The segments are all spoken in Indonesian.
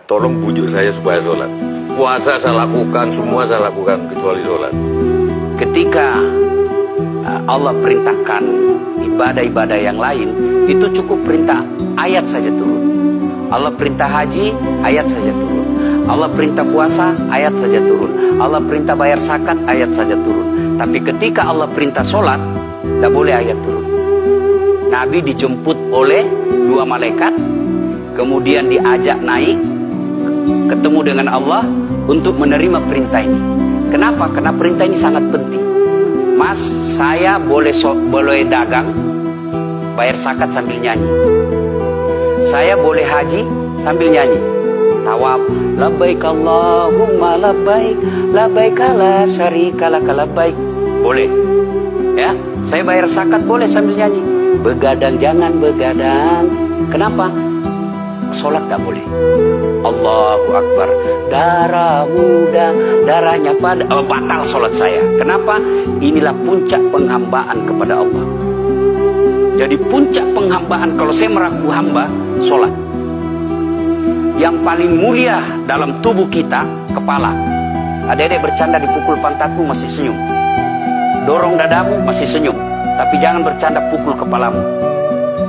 tolong bujuk saya supaya sholat. Puasa saya lakukan, semua saya lakukan kecuali sholat. Ketika Allah perintahkan ibadah-ibadah yang lain, itu cukup perintah ayat saja turun. Allah perintah haji, ayat saja turun. Allah perintah puasa, ayat saja turun. Allah perintah bayar zakat, ayat saja turun. Tapi ketika Allah perintah sholat, tidak boleh ayat turun. Nabi dijemput oleh 2 malaikat, kemudian diajak naik, ketemu dengan Allah untuk menerima perintah ini. Kenapa? Karena perintah ini sangat penting. Mas, saya boleh dagang, bayar zakat sambil nyanyi. Saya boleh haji sambil nyanyi. Tawaf, labbaik Allahumma labbaik, labbaik la syarika lak labbaik. Boleh. Ya, saya bayar zakat boleh sambil nyanyi. Begadang jangan begadang. Kenapa? Sholat tak boleh. Allahu Akbar. Darah muda, darahnya pada batal sholat saya. Kenapa? Inilah puncak penghambaan kepada Allah. Jadi puncak penghambaan kalau saya meraku hamba, sholat. Yang paling mulia dalam tubuh kita, kepala. Adik-adik bercanda dipukul pantatmu masih senyum. Dorong dadamu masih senyum. Tapi jangan bercanda pukul kepalamu.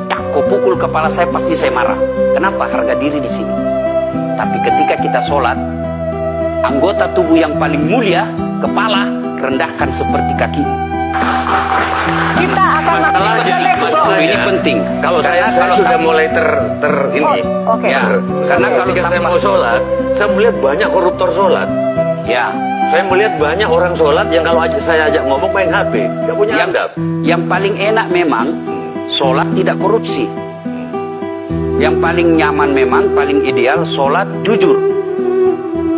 Tak kau pukul kepala saya pasti saya marah. Kenapa? Harga diri di sini. Tapi ketika kita sholat, anggota tubuh yang paling mulia, kepala, rendahkan seperti kaki. Kita akan melakukan next block. Ini penting. Kalau saya sudah mulai ini. Oke. Ya, karena kalau ketika saya mau sholat, saya melihat banyak koruptor sholat. ya, Saya melihat banyak orang sholat yang kalau saya ajak ngomong main HP, nggak punya adab. yang paling enak memang sholat tidak korupsi. Yang paling nyaman memang, paling ideal sholat jujur.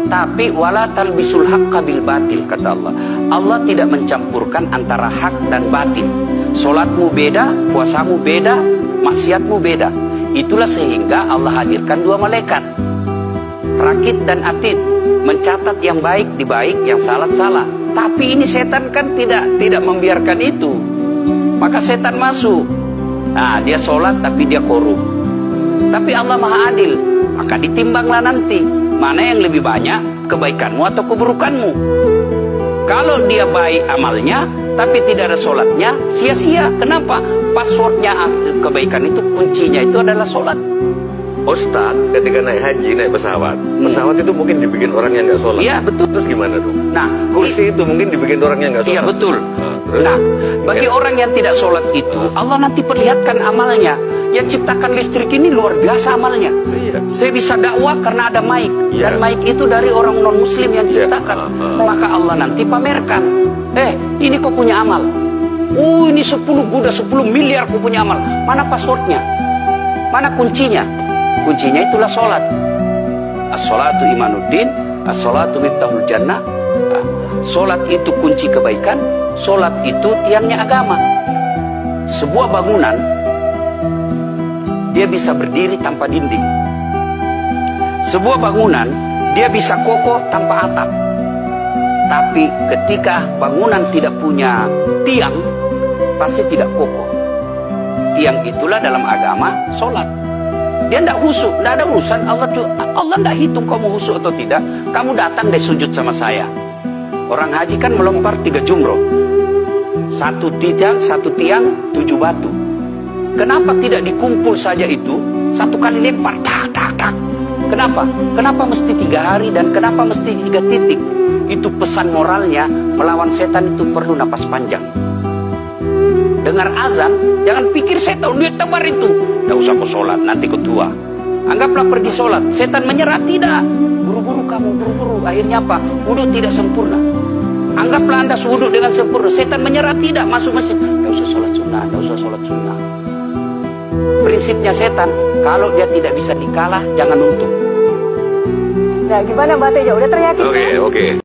Tapi wala talbisul haqqa bil batil, kata Allah. Allah tidak mencampurkan antara hak dan batil. Sholatmu beda, puasamu beda, maksiatmu beda. Itulah sehingga Allah hadirkan 2 malaikat, Rakit dan Atid, mencatat yang baik di baik, yang salah salah. Tapi ini setan kan tidak membiarkan itu. Maka setan masuk. Nah, dia sholat tapi dia korup. Tapi Allah Maha Adil, maka ditimbanglah nanti mana yang lebih banyak, kebaikanmu atau keburukanmu. Kalau dia baik amalnya tapi tidak ada sholatnya, sia-sia. Kenapa? Passwordnya kebaikan itu, kuncinya itu adalah sholat. Ustaz, ketika naik haji, naik pesawat, pesawat itu mungkin dibikin orang yang nggak sholat. Iya, betul. Terus gimana tuh? Nah, Kursi itu mungkin dibikin orang yang nggak sholat. iya betul. Terus? Nah, bagi orang yang tidak sholat itu, Allah nanti perlihatkan amalnya. Yang ciptakan listrik ini luar biasa amalnya. Iya. Saya bisa dakwah karena ada mic. Iya. Dan mic itu dari orang non-muslim yang ciptakan. Maka Allah nanti pamerkan. Ini kau punya amal. Ini 10 miliar kau punya amal. Mana passwordnya? Mana kuncinya? Kuncinya itulah sholat. As-sholatu imanuddin, as-sholatu miftahul jannah. Sholat itu kunci kebaikan. Sholat itu tiangnya agama. Sebuah bangunan, dia bisa berdiri tanpa dinding. Sebuah bangunan, dia bisa kokoh tanpa atap. Tapi ketika bangunan tidak punya tiang, pasti tidak kokoh. Tiang itulah dalam agama sholat. Dia tidak husuk, tidak ada urusan. Allah tidak hitung kamu husuk atau tidak. Kamu datang deh sujud sama saya. Orang haji kan melempar 3 jumroh. 1 tiang, 7 batu. Kenapa tidak dikumpul saja itu? 1 kali lempar, tak, tak, tak. Kenapa? Kenapa mesti 3 hari dan kenapa mesti 3 titik? Itu pesan moralnya, melawan setan itu perlu napas panjang. Dengar azan, jangan pikir saya tahu dia tebar itu. Tidak usah kau sholat, nanti kau tua. Anggaplah pergi sholat, setan menyerah, tidak. Buru-buru kamu, buru-buru. Akhirnya apa? Wudhu tidak sempurna. Anggaplah anda wudhu dengan sempurna, setan menyerah, tidak. Masuk masjid, tidak usah sholat sunnah, tidak usah sholat sunnah. Prinsipnya setan, kalau dia tidak bisa dikalah, jangan untung. Ya, gimana Mbak Teja? Udah teryakin? Oke.